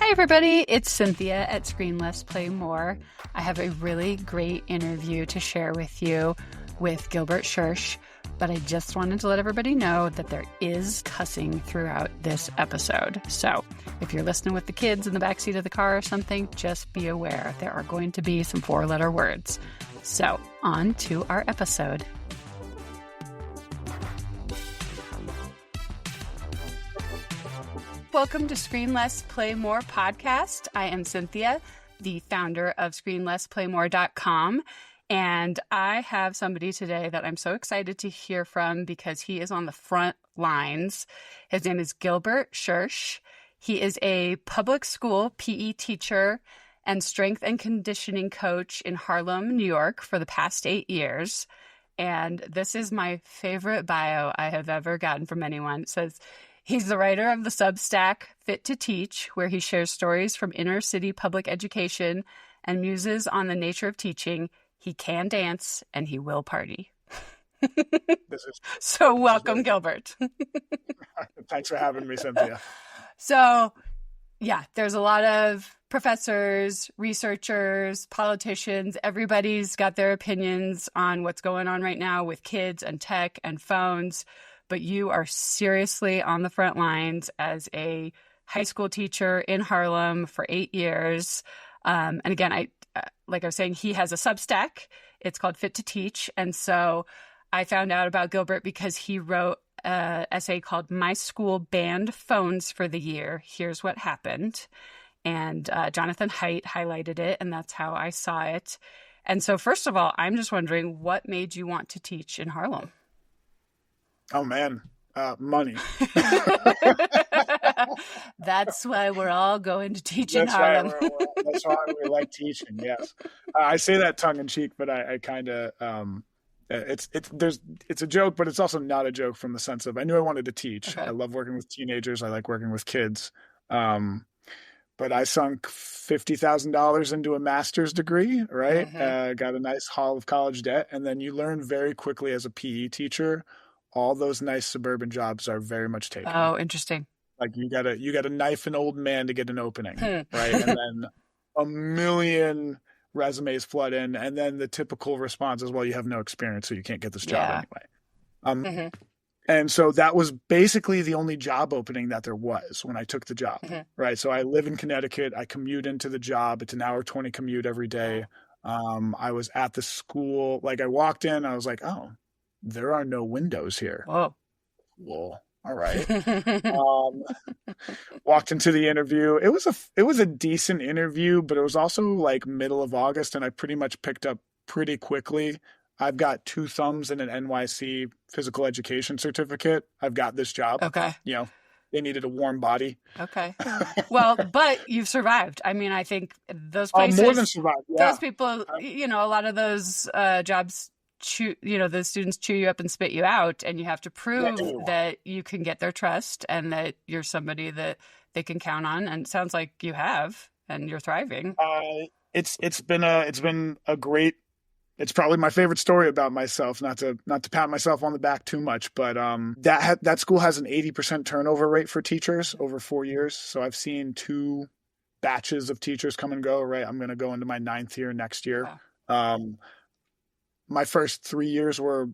Hi, everybody. It's Cynthia at Screen Less, Play More. I have a really great interview to share with you with Gilbert Schuerch, but I just wanted to let everybody know that there is cussing throughout this episode. So if you're listening with the kids in the backseat of the car or something, just be aware there are going to be some 4-letter words. So on to our episode. Welcome to Screen Less, Play More podcast. I am Cynthia, the founder of ScreenLessPlayMore.com. And I have somebody today that I'm so excited to hear from because he is on the front lines. His name is Gilbert Schuerch. He is a public school PE teacher and strength and conditioning coach in Harlem, New York for the past 8 years. And this is my favorite bio I have ever gotten from anyone. It says, he's the writer of the Substack Fit to Teach, where he shares stories from inner city public education and muses on the nature of teaching. He can dance and he will party. So welcome, Gilbert. Thanks for having me, Cynthia. So, yeah, there's a lot of professors, researchers, politicians. Everybody's got their opinions on what's going on right now with kids and tech and phones. But you are seriously on the front lines as a high school teacher in Harlem for 8 years. And again, like I was saying, he has a Substack. It's called Fit to Teach. And so I found out about Gilbert because he wrote an essay called My School Banned Phones for the Year. Here's What Happened. And Jonathan Haidt highlighted it, and that's how I saw it. And so first of all, I'm just wondering, what made you want to teach in Harlem? Oh, man. Money. That's why we're all going to teach in Harlem. That's why we like teaching, yes. I say that tongue in cheek, but I kind of, it's a joke, but it's also not a joke from the sense of, I knew I wanted to teach. Okay. I love working with teenagers. I like working with kids. But I sunk $50,000 into a master's degree, right? Mm-hmm. Got a nice haul of college debt. And then you learn very quickly as a PE teacher, all those nice suburban jobs are very much taken. Oh, interesting. Like you gotta knife an old man to get an opening, right? And then a million resumes flood in, and then the typical response is, well, you have no experience, so you can't get this job anyway. And so that was basically the only job opening that there was when I took the job, right? So I live in Connecticut. I commute into the job. It's an hour 20 commute every day. I was at the school. Like I walked in, I was like, oh, there are no windows here. Whoa. Well, all right. Walked into the interview. It was a decent interview, but it was also like middle of August, and I pretty much picked up pretty quickly. I've got 2 thumbs and an NYC physical education certificate. I've got this job. Okay. You know, they needed a warm body. Okay. Well, but you've survived. I mean, I think those places, more than survived. Yeah. Those people, a lot of those jobs, the students chew you up and spit you out, and you have to prove that you can get their trust and that you're somebody that they can count on. And it sounds like you have, and you're thriving. It's been a great. It's probably my favorite story about myself. Not to pat myself on the back too much, but that school has an 80% turnover rate for teachers over 4 years. So I've seen 2 batches of teachers come and go. Right, I'm going to go into my 9th year next year. Wow. My first 2 years were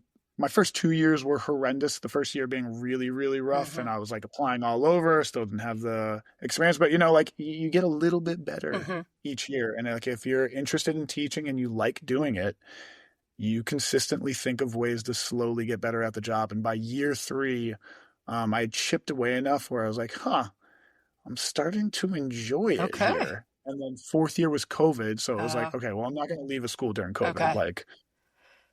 horrendous. The first year being really, really rough. And I was like applying all over, still didn't have the experience, but you get a little bit better each year. And like, if you're interested in teaching and you like doing it, you consistently think of ways to slowly get better at the job. And by year 3, I had chipped away enough where I was like, I'm starting to enjoy it here. And then 4th year was COVID. So it was like, okay, well, I'm not going to leave a school during COVID. Okay. Like,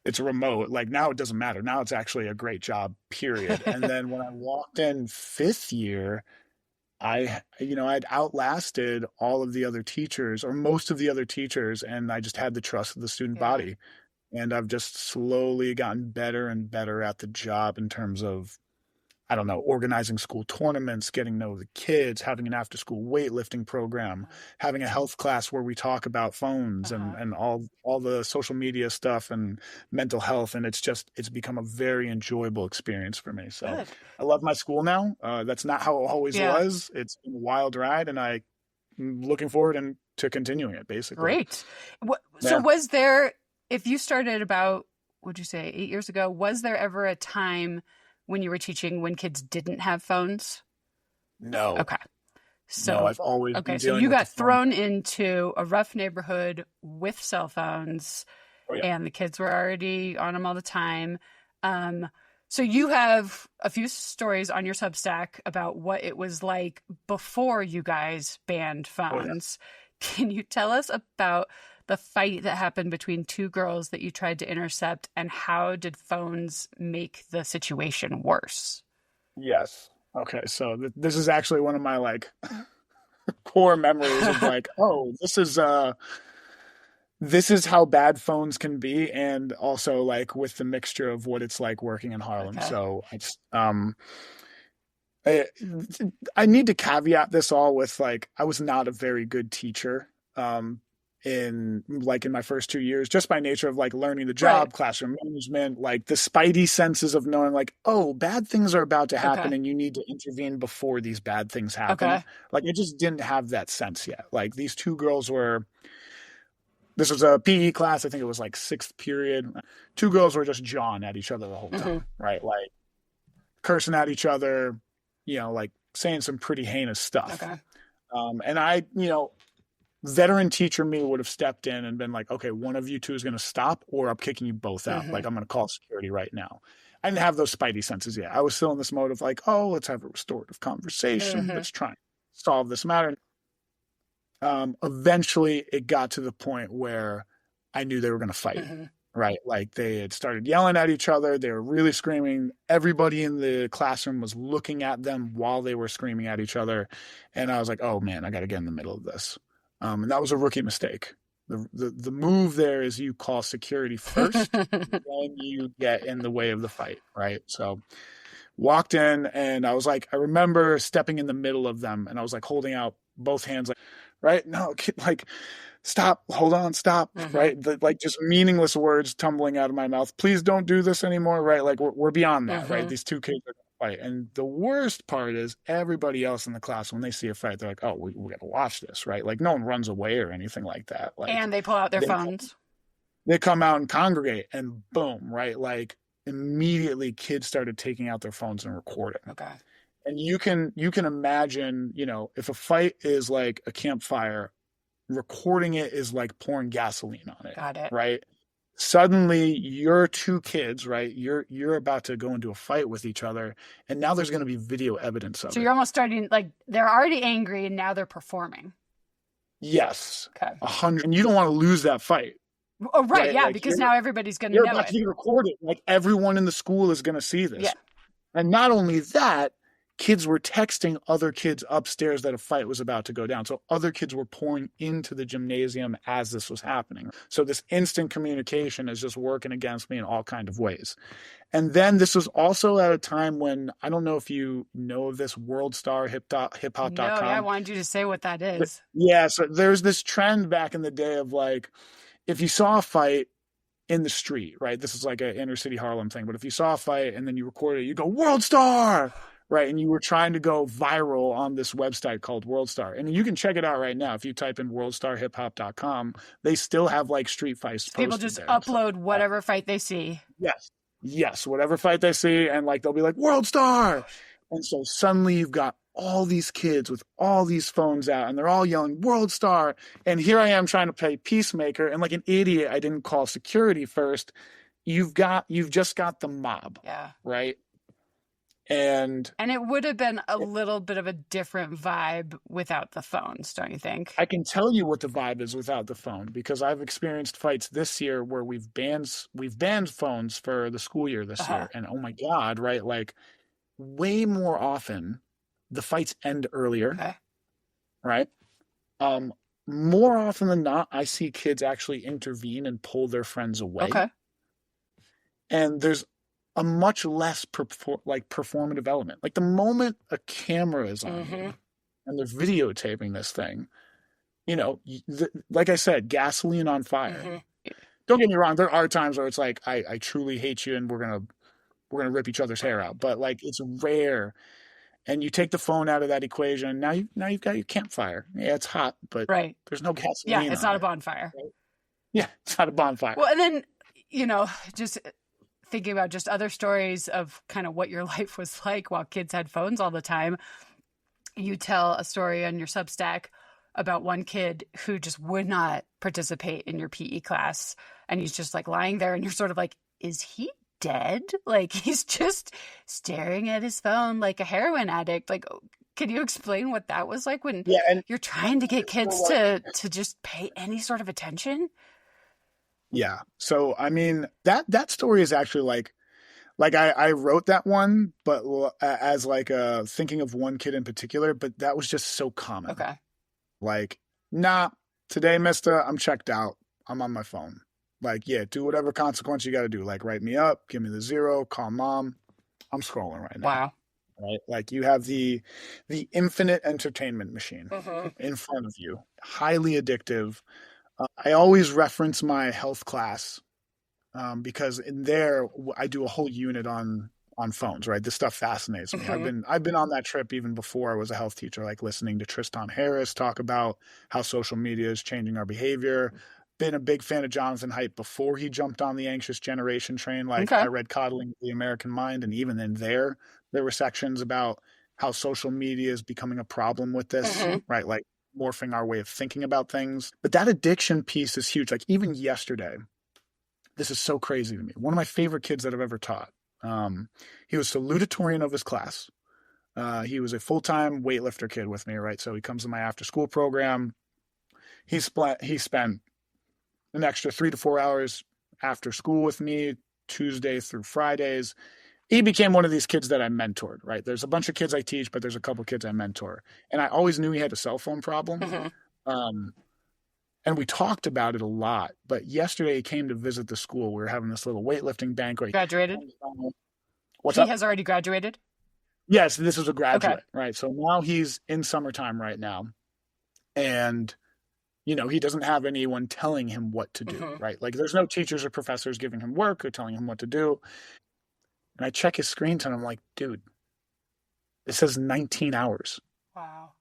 it's remote. Like now it doesn't matter. Now it's actually a great job, period. And then when I walked in 5th year, I'd outlasted all of the other teachers or most of the other teachers. And I just had the trust of the student body. And I've just slowly gotten better and better at the job in terms of, I don't know, organizing school tournaments, getting to know the kids, having an after-school weightlifting program, having a health class where we talk about phones and all the social media stuff and mental health. And it's become a very enjoyable experience for me. So I love my school now. That's not how it always was. It's been a wild ride, and I looking forward and to continuing it, basically. Great. So Yeah. was there, if you started about, would you say 8 years ago, was there ever a time when you were teaching when kids didn't have phones? No. Okay. No, So, I've always okay. been So dealing you with the got phone. thrown into a rough neighborhood with cell phones, Oh, yeah. and the kids were already on them all the time. So you have a few stories on your Substack about what it was like before you guys banned Oh, yeah. phones. Can you tell us about the fight that happened between two girls that you tried to intercept, and how did phones make the situation worse? Yes. Okay. So this is actually one of my like core memories of like, oh, this is how bad phones can be, and also like with the mixture of what it's like working in Harlem. Okay. So I, I need to caveat this all with like I was not a very good teacher in my first 2 years, just by nature of like learning the Right. job, classroom management, like the spidey senses of knowing like, oh, bad things are about to happen Okay. and you need to intervene before these bad things happen. Okay. Like I just didn't have that sense yet. Like these two girls were, this was a PE class. I think it was like sixth period. Two girls were just jawing at each other the whole Mm-hmm. time, right? Like cursing at each other, like saying some pretty heinous stuff. Okay. And I, veteran teacher me would have stepped in and been like, okay, one of you two is going to stop or I'm kicking you both out. Mm-hmm. Like, I'm going to call security right now. I didn't have those spidey senses yet. I was still in this mode of like, oh, let's have a restorative conversation. Mm-hmm. Let's try and solve this matter. Eventually, it got to the point where I knew they were going to fight. Mm-hmm. Right. Like they had started yelling at each other. They were really screaming. Everybody in the classroom was looking at them while they were screaming at each other. And I was like, oh man, I got to get in the middle of this. And that was a rookie mistake. The move there is you call security first, then you get in the way of the fight. Right. So walked in and I was like, I remember stepping in the middle of them and I was like holding out both hands like, right. No, like, stop, hold on, stop, Mm-hmm. right? Like just meaningless words tumbling out of my mouth. Please don't do this anymore, right? Like we're beyond that, Mm-hmm. right? These two kids are going to fight. And the worst part is everybody else in the class, when they see a fight, they're like, oh, we got to watch this, right? Like no one runs away or anything like that. Like, And they pull out their phones. They come out and congregate and boom, right? Like immediately kids started taking out their phones and recording. Okay. And you can imagine, if a fight is like a campfire, recording it is like pouring gasoline on it. Got it. Right? Suddenly you're two kids, right? You're about to go into a fight with each other, and now there's going to be video evidence of it. So you're almost starting, like, they're already angry and now they're performing. Yes. Okay. 100. And you don't want to lose that fight. Oh, right. Yeah, Like because now everybody's going to you're know about it. to be recorded. Like everyone in the school is going to see this. Yeah. And not only that, kids were texting other kids upstairs that a fight was about to go down. So other kids were pouring into the gymnasium as this was happening. So this instant communication is just working against me in all kinds of ways. And then this was also at a time when, I don't know if you know of this, worldstarhiphop.com. No, yeah, I wanted you to say what that is. Yeah, so there's this trend back in the day of like, if you saw a fight in the street, right? This is like an inner city Harlem thing, but if you saw a fight and then you recorded it, you go, World Star! Right, and you were trying to go viral on this website called WorldStar. And you can check it out right now. If you type in worldstarhiphop.com, they still have like street fights. People just upload whatever fight they see. Yes, whatever fight they see, and like they'll be like, WorldStar! And so suddenly you've got all these kids with all these phones out, and they're all yelling, WorldStar! And here I am trying to play peacemaker, and like an idiot, I didn't call security first. You've just got the mob. Yeah. Right? And it would have been a little bit of a different vibe without the phones, don't you think? I can tell you what the vibe is without the phone, because I've experienced fights this year where we've banned phones for the school year this year. And oh my God, right? Like way more often the fights end earlier. Okay. Right? More often than not, I see kids actually intervene and pull their friends away. Okay. And there's a much less performative element. Like the moment a camera is on you and they're videotaping this thing, like I said, gasoline on fire. Don't get me wrong. There are times where it's like, I truly hate you and we're going to rip each other's hair out. But like, it's rare. and you take the phone out of that equation. Now you've got your campfire. Yeah, it's hot, but Right. there's no Yeah, gasoline it's on not a it. bonfire. Right? Yeah, it's not a bonfire. Well, and then, just thinking about just other stories of kind of what your life was like while kids had phones all the time. You tell a story on your Substack about one kid who just would not participate in your PE class. And he's just like lying there, and you're sort of like, is he dead? Like, he's just staring at his phone like a heroin addict. Like, can you explain what that was like when Yeah, and you're trying to get kids to just pay any sort of attention? yeah. So I mean that story is actually like I wrote that one, but as like thinking of one kid in particular, but that was just so common. Okay. Like, nah, today, mister, I'm checked out. I'm on my phone. Like, yeah, do whatever consequence you got to do. Like, write me up, give me the 0, call mom. I'm scrolling right now. Wow. Right? Like, you have the infinite entertainment machine Mm-hmm. in front of you, highly addictive. I always reference my health class because in there I do a whole unit on phones, right? This stuff fascinates me. Mm-hmm. I've been on that trip even before I was a health teacher, like listening to Tristan Harris talk about how social media is changing our behavior. Been a big fan of Jonathan Haidt before he jumped on the anxious generation train. Like Okay. I read Coddling the American Mind, and even in there were sections about how social media is becoming a problem with this, Mm-hmm. right? Like morphing our way of thinking about things. But that addiction piece is huge. Like even yesterday, this is so crazy to me. One of my favorite kids that I've ever taught. He was salutatorian of his class. He was a full-time weightlifter kid with me, right? So he comes to my after-school program. He spent an extra 3 to 4 hours after school with me, Tuesday through Fridays. He became one of these kids that I mentored, right? There's a bunch of kids I teach, but there's a couple kids I mentor. And I always knew he had a cell phone problem. Mm-hmm. And we talked about it a lot. But yesterday he came to visit the school. We were having this little weightlifting banquet. Graduated? What's he up? has already graduated? Yes, this is a graduate, Okay. right? So now he's in summertime right now. And, he doesn't have anyone telling him what to do, Mm-hmm. right? Like there's no teachers or professors giving him work or telling him what to do. And I check his screen time. I'm like, dude, it says 19 hours. Wow.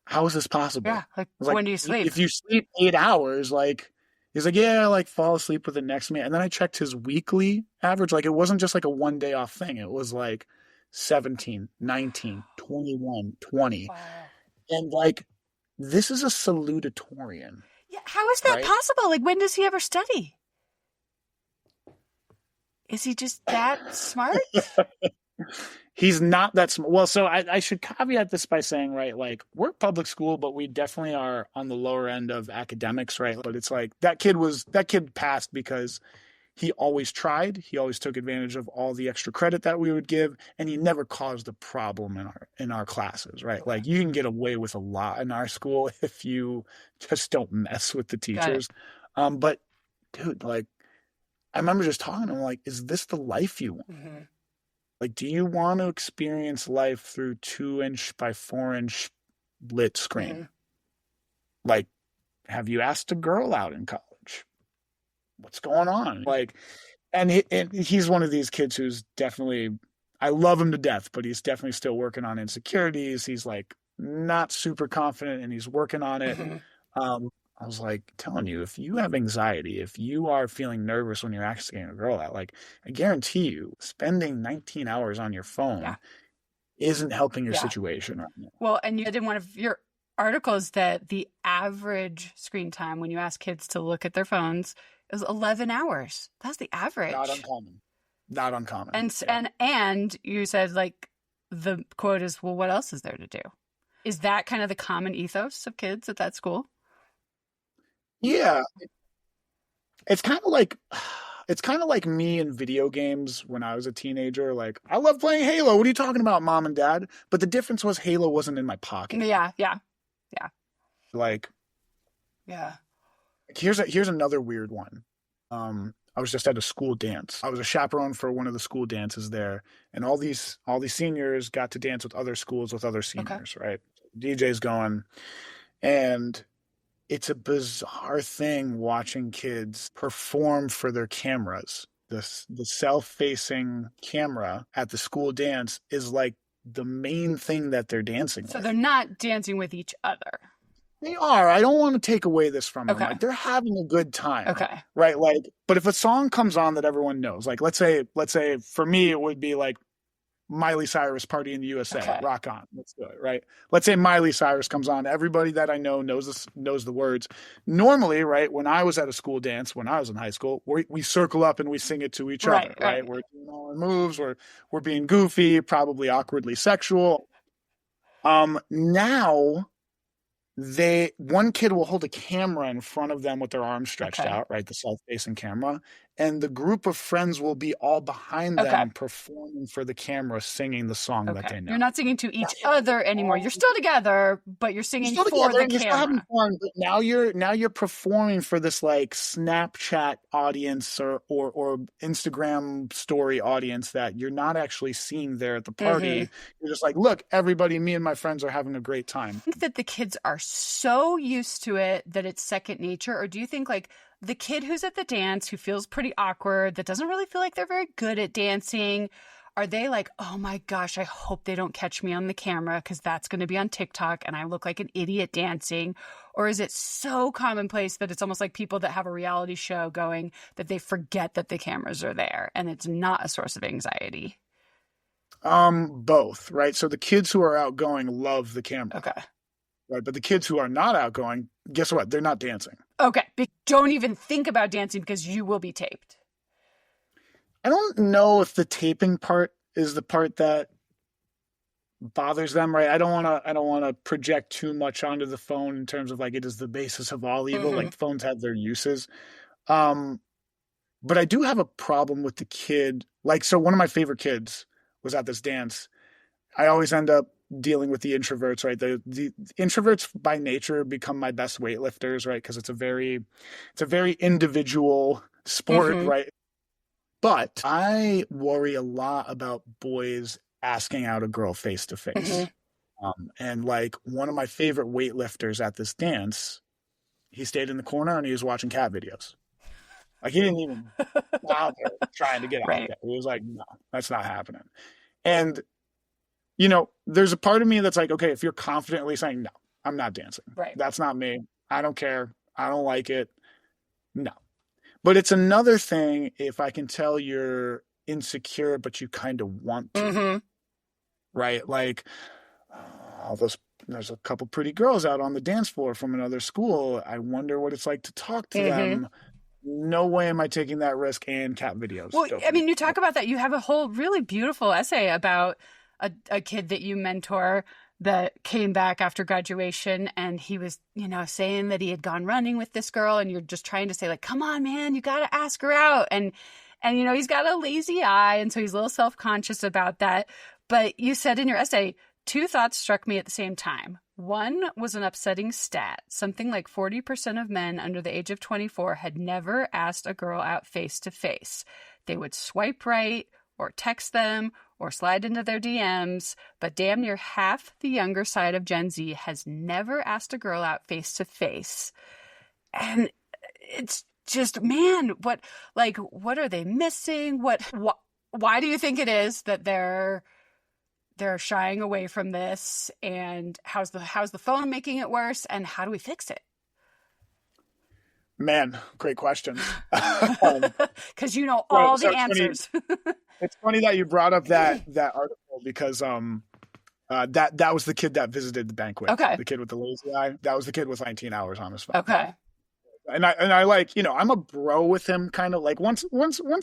How is this possible? Yeah. Like, Like, when do you sleep? if you sleep 8 hours, like, he's like, yeah, like fall asleep with it next to me. And then I checked his weekly average. Like, it wasn't just like a 1 day off thing. It was like 17, 19, 21, 20. Wow. And like, this is a salutatorian. Yeah. How is that right? possible? Like, when does he ever study? Is he just that smart? He's not that smart. Well, so I should caveat this by saying, right, like we're public school, but we definitely are on the lower end of academics, right? But it's like that kid passed because he always tried. He always took advantage of all the extra credit that we would give, and he never caused a problem in our classes, right? Okay. Like you can get away with a lot in our school if you just don't mess with the teachers. But dude, like I remember just talking to him, like, is this the life you want? Mm-hmm. Like, do you want to experience life through 2-inch by 4-inch lit screen? Mm-hmm. Like, have you asked a girl out in college? What's going on? Like, and he's one of these kids who's definitely, I love him to death, but he's definitely still working on insecurities. He's like not super confident and he's working on it. Mm-hmm. I was like telling you, if you have anxiety, if you are feeling nervous when you're asking a girl out, like I guarantee you, spending 19 hours on your phone isn't helping your situation right now. Well, and you did in one of your articles that the average screen time when you ask kids to look at their phones is 11 hours. That's the average. Not uncommon. Not uncommon. And you said like the quote is, well, what else is there to do? Is that kind of the common ethos of kids at that school? Yeah. It's kind of like me in video games when I was a teenager. Like, I love playing Halo. What are you talking about, mom and dad? But the difference was Halo wasn't in my pocket. Yeah. Like, yeah. Here's another weird one. I was just at a school dance. I was a chaperone for one of the school dances there, and all these seniors got to dance with other schools with other seniors, right? DJ's going, and it's a bizarre thing watching kids perform for their cameras. The self-facing camera at the school dance is like the main thing that they're dancing So with. they're not dancing with each other. They are. I don't want to take away this from them. Okay. Like, they're having a good time. Okay. Right? Like, but if a song comes on that everyone knows, like let's say for me it would be like Miley Cyrus, Party in the USA, Okay. Rock On. Let's do it, right? Let's say Miley Cyrus comes on. Everybody that I know knows the words. Normally, right, when I was at a school dance, when I was in high school, we circle up and we sing it to each other, right? We're doing all our moves, we're being goofy, probably awkwardly sexual. Now one kid will hold a camera in front of them with their arms stretched out, right? The self-facing camera. And the group of friends will be all behind them performing for the camera, singing the song that they know. You're not singing to each other anymore. You're still together, but you're singing for the camera. You're still having fun, but now you're performing for this like Snapchat audience or Instagram story audience that you're not actually seeing there at the party. You're just like, look, everybody, me and my friends are having a great time. I think that the kids are so used to it that it's second nature, or do you think like the kid who's at the dance who feels pretty awkward, that doesn't really feel like they're very good at dancing, are they like, oh my gosh, I hope they don't catch me on the camera because that's going to be on TikTok and I look like an idiot dancing? Or is it so commonplace that it's almost like people that have a reality show going that they forget that the cameras are there and it's not a source of anxiety? Both, right? So the kids who are outgoing love the camera. Okay. Right, but the kids who are not outgoing, guess what? They're not dancing. Okay. Don't even think about dancing because you will be taped. I don't know if the taping part is the part that bothers them, right? I don't want to project too much onto the phone in terms of like it is the basis of all evil. Like phones have their uses. But I do have a problem with the kid. Like, so one of my favorite kids was at this dance. I always end up dealing with the introverts, right? The introverts by nature become my best weightlifters, right? Because it's a very individual sport, right? But I worry a lot about boys asking out a girl face to face. And like one of my favorite weightlifters at this dance, he stayed in the corner and he was watching cat videos. Like he didn't even bother trying to get out there. He was like, no, that's not happening. And you know, there's a part of me that's like, okay, if you're confidently saying, no, I'm not dancing. Right. That's not me. I don't care. I don't like it. No. But it's another thing if I can tell you're insecure, but you kind of want to. Right? Like, there's a couple pretty girls out on the dance floor from another school. I wonder what it's like to talk to them. No way am I taking that risk, and cat videos. Well, I mean, you talk about that. You have a whole really beautiful essay about a kid that you mentor that came back after graduation, and he was, you know, saying that he had gone running with this girl, and you're just trying to say like, come on, man, you got to ask her out. And, you know, he's got a lazy eye. And so he's a little self-conscious about that. But you said in your essay, 2 thoughts struck me at the same time. One was an upsetting stat. Something like 40% of men under the age of 24 had never asked a girl out face to face. They would swipe right or text them or slide into their DMs, but damn near half the younger side of Gen Z has never asked a girl out face to face. And it's just, man, what are they missing? Why do you think it is that they're shying away from this? And how's the phone making it worse? And how do we fix it? Man, great question. Because you know all the answers. It's funny that you brought up that article because that was the kid that visited the banquet. Okay. The kid with the lazy eye. That was the kid with 19 hours on his phone. Okay. And I like, you know, I'm a bro with him kind of like once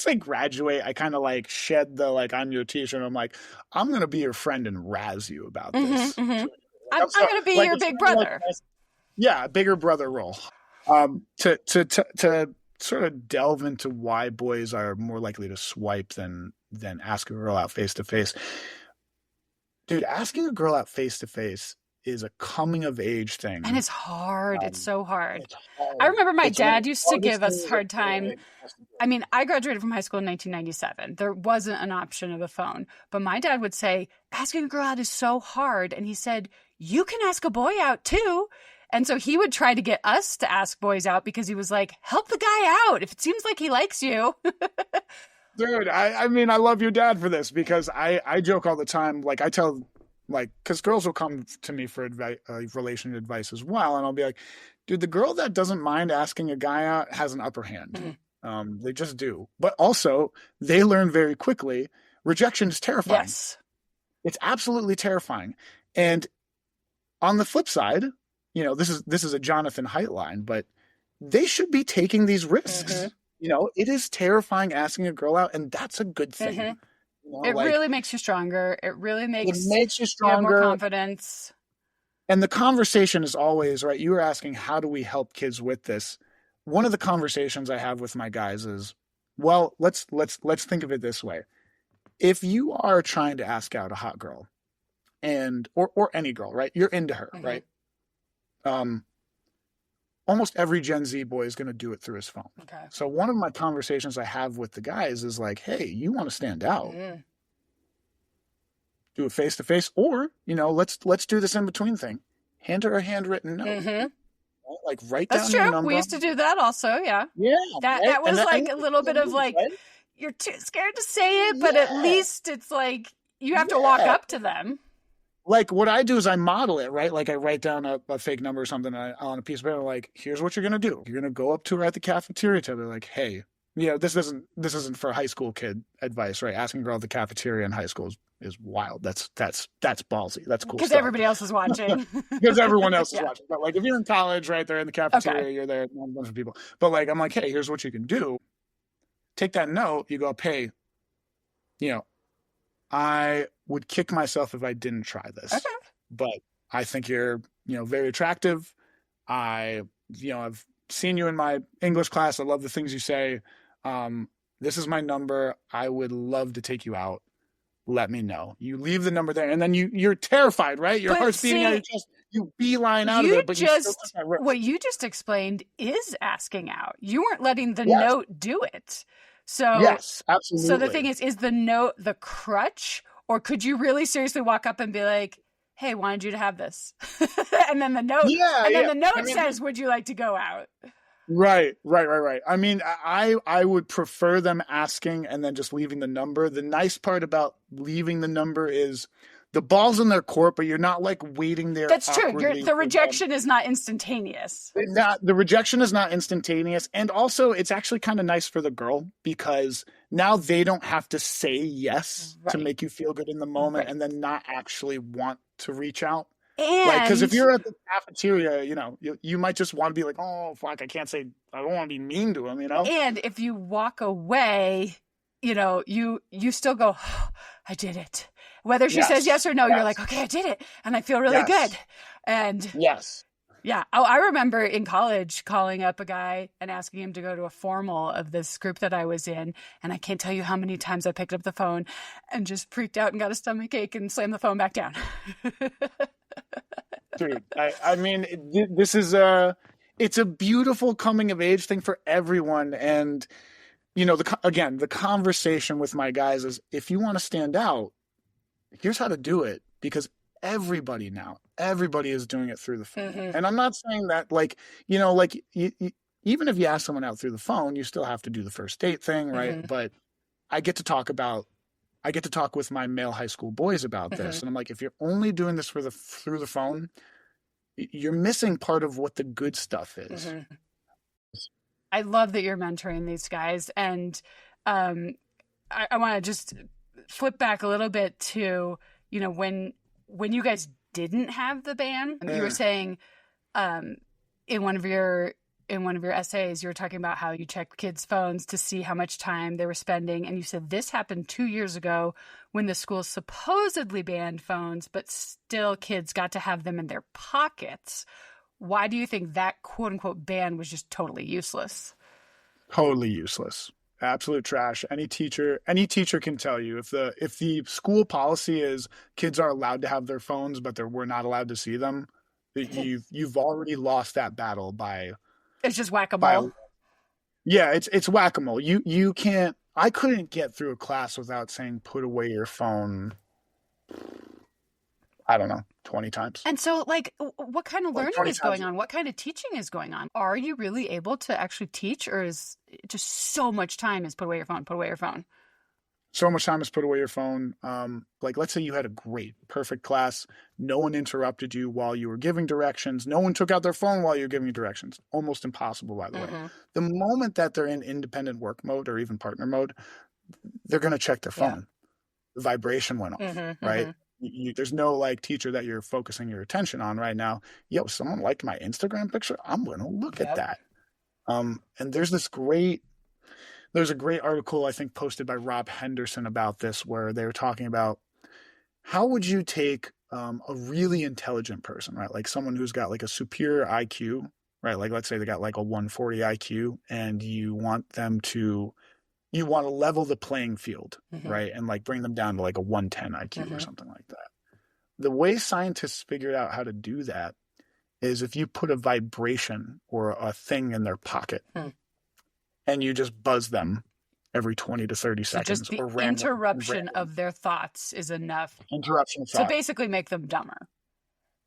I graduate, I kind of like shed the like I'm your teacher and I'm like, I'm gonna be your friend and razz you about this. I'm gonna be like, your big brother. Like, bigger brother role. To sort of delve into why boys are more likely to swipe than ask a girl out face to face. Dude, asking a girl out face to face is a coming of age thing. And it's hard. It's so hard. It's hard. I remember my dad used to give us a hard time. I mean, I graduated from high school in 1997. There wasn't an option of a phone. But my dad would say, asking a girl out is so hard. And he said, you can ask a boy out too. And so he would try to get us to ask boys out because he was like, help the guy out if it seems like he likes you. Dude, I mean, I love your dad for this because I joke all the time. Like I tell like, because girls will come to me for relation advice as well, and I'll be like, dude, the girl that doesn't mind asking a guy out has an upper hand. They just do. But also, they learn very quickly. Rejection is terrifying. Yes. It's absolutely terrifying. And on the flip side, you know, this is a Jonathan Haidt line, but they should be taking these risks. You know, it is terrifying asking a girl out, and that's a good thing. You know, it really makes you stronger. It really makes you stronger. You have more confidence. And the conversation is always, right, you were asking, how do we help kids with this? One of the conversations I have with my guys is, well, let's think of it this way. If you are trying to ask out a hot girl, and or any girl, right? You're into her, right? Almost every Gen Z boy is going to do it through his phone. Okay. So one of my conversations I have with the guys is like, hey, you want to stand out. Do it face to face, or, you know, let's do this in between thing. Hand her a handwritten note. Like, write down your number. We used to do that also. Yeah. Yeah. That was like a little bit of like, you're too scared to say it, but at least it's like you have to walk up to them. Like, what I do is I model it, right? Like, I write down a fake number or something on a piece of paper. Like, here's what you're gonna do. You're gonna go up to her at the cafeteria table. Like, hey, you know, this isn't for high school kid advice, right? Asking a girl at the cafeteria in high school is wild. That's ballsy. That's cool. Because everybody else is watching. Because everyone else is watching. But like, if you're in college, right, they're in the cafeteria, you're there, a bunch of people. But like, I'm like, hey, here's what you can do. Take that note. You go, hey, you know, I would kick myself if I didn't try this. Okay. But I think you're, you know, very attractive. I've seen you in my English class. I love the things you say. This is my number. I would love to take you out. Let me know. You leave the number there, and then you're terrified, right? Your heart's beating out of your chest. You beeline out of it, but what you just explained is asking out. You weren't letting the note do it. So yes, absolutely. So the thing is the note the crutch, or could you really seriously walk up and be like, "Hey, wanted you to have this," and then the note, the note says, "Would you like to go out?" Right. I mean, I would prefer them asking and then just leaving the number. The nice part about leaving the number is the ball's in their court, but you're not like waiting there. That's true. The rejection is not instantaneous. The rejection is not instantaneous. And also, it's actually kind of nice for the girl because now they don't have to say yes to make you feel good in the moment and then not actually want to reach out. And because if you're at the cafeteria, you know, you might just want to be like, oh, fuck, I can't say, I don't want to be mean to him, you know? And if you walk away, you know, you still go, oh, I did it. Whether she says yes or no, you're like, okay, I did it. And I feel really good. And yeah. Oh, I remember in college calling up a guy and asking him to go to a formal of this group that I was in. And I can't tell you how many times I picked up the phone and just freaked out and got a stomach ache and slammed the phone back down. Dude, I mean, this is it's a beautiful coming of age thing for everyone. And, you know, the conversation with my guys is, if you want to stand out, here's how to do it, because everybody is doing it through the phone. And I'm not saying that, like, you know, like even if you ask someone out through the phone, you still have to do the first date thing, right? But I get to talk with my male high school boys about this. And I'm like, if you're only doing this through the phone, you're missing part of what the good stuff is. I love that you're mentoring these guys. And I want to just flip back a little bit to, you know, when you guys didn't have the ban, you were saying in one of your essays, you were talking about how you checked kids' phones to see how much time they were spending. And you said this happened 2 years ago when the school supposedly banned phones, but still kids got to have them in their pockets. Why do you think that quote unquote ban was just totally useless? Totally useless. Absolute trash. Any teacher can tell you, if the school policy is kids are allowed to have their phones, but we're not allowed to see them, you've already lost that battle by. It's just whack-a-mole. Yeah, it's whack-a-mole. You can't. I couldn't get through a class without saying, "Put away your phone." I don't know, 20 times. And so, like, what kind of learning is going on? What kind of teaching is going on? Are you really able to actually teach, or is just so much time is put away your phone, put away your phone? So much time is put away your phone. Like, let's say you had a perfect class. No one interrupted you while you were giving directions. No one took out their phone while you're giving directions. Almost impossible, by the way. The moment that they're in independent work mode or even partner mode, they're going to check their phone. The vibration went off, right? There's no like teacher that you're focusing your attention on right now. Yo, someone liked my Instagram picture. I'm going to look at that. And there's a great article, I think, posted by Rob Henderson about this, where they were talking about how would you take a really intelligent person, right? Like someone who's got like a superior IQ, right? Like let's say they got like a 140 IQ and you want to level the playing field, right? And like bring them down to like a 110 IQ or something like that. The way scientists figured out how to do that is if you put a vibration or a thing in their pocket and you just buzz them every 20 to 30 seconds. Just the interruption of their thoughts is enough to basically make them dumber.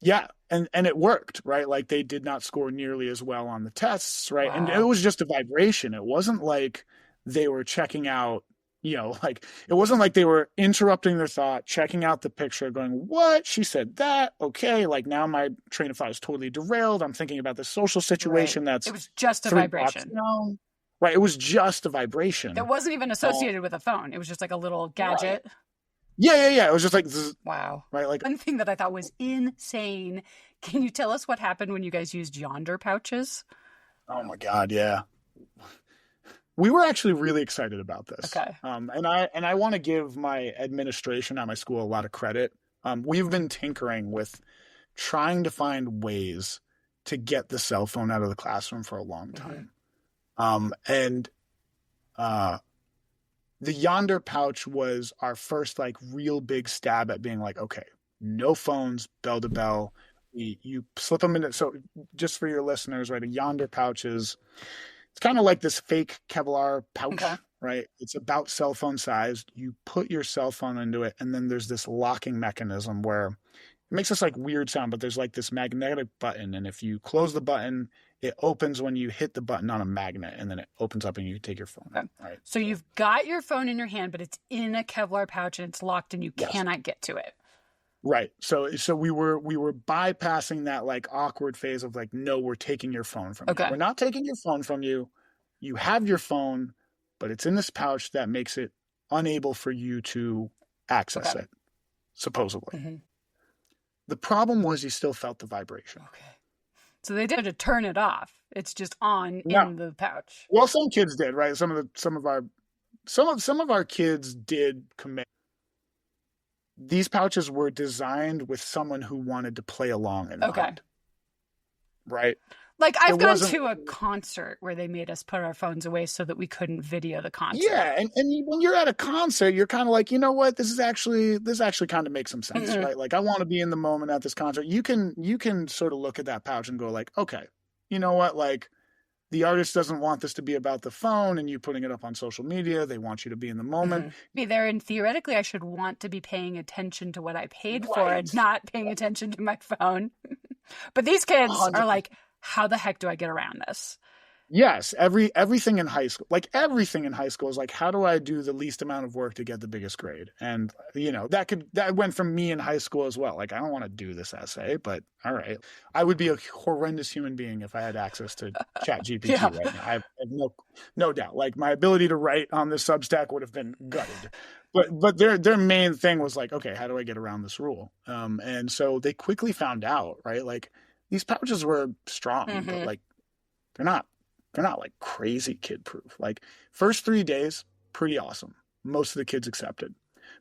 Yeah. And it worked, right? Like they did not score nearly as well on the tests, right? Wow. And it was just a vibration. It wasn't like they were checking out, like it wasn't like they were interrupting their thought, checking out the picture, going, what? She said that? Okay. Like now my train of thought is totally derailed. I'm thinking about this social situation It was just a vibration. Right. It was just a vibration. That wasn't even associated with a phone. It was just like a little gadget. Right. Yeah. It was just like, zzz, wow. Right. Like one thing that I thought was insane. Can you tell us what happened when you guys used yonder pouches? Oh my God. Yeah. We were actually really excited about this. Okay. And I want to give my administration at my school a lot of credit. We've been tinkering with trying to find ways to get the cell phone out of the classroom for a long time. And the yonder pouch was our first like real big stab at being like, okay, no phones, bell to bell. You slip them in it. So just for your listeners, right, a yonder pouch is, it's kind of like this fake Kevlar pouch, right? It's about cell phone sized. You put your cell phone into it, and then there's this locking mechanism where it makes this like weird sound, but there's like this magnetic button. And if you close the button, it opens when you hit the button on a magnet, and then it opens up and you take your phone. Okay. Right? So you've got your phone in your hand, but it's in a Kevlar pouch and it's locked and you cannot get to it. Right. So we were bypassing that like awkward phase of like, no, we're taking your phone from you. We're not taking your phone from you. You have your phone, but it's in this pouch that makes it unable for you to access it, supposedly. The problem was you still felt the vibration. Okay. So they did to turn it off. It's just on in the pouch. Well, some kids did, right? Some of our kids did commit. These pouches were designed with someone who wanted to play along in mind. Right? Like I've gone to a concert where they made us put our phones away so that we couldn't video the concert. Yeah, and when you're at a concert, you're kind of like, you know what, this actually kind of makes some sense, right? Like I want to be in the moment at this concert. You can sort of look at that pouch and go like, okay, you know what, like the artist doesn't want this to be about the phone and you putting it up on social media. They want you to be in the moment. Be there, and theoretically I should want to be paying attention to what I paid for and not paying attention to my phone. But these kids 100%. Are like, how the heck do I get around this? Yes, everything in high school, is like, how do I do the least amount of work to get the biggest grade? And that went from me in high school as well. Like, I don't want to do this essay, but all right, I would be a horrendous human being if I had access to ChatGPT right now. I have no doubt. Like, my ability to write on this Substack would have been gutted. But their main thing was like, okay, how do I get around this rule? And so they quickly found out, right? Like, these pouches were strong, but like they're not like crazy kid proof. Like first 3 days, pretty awesome. Most of the kids accepted.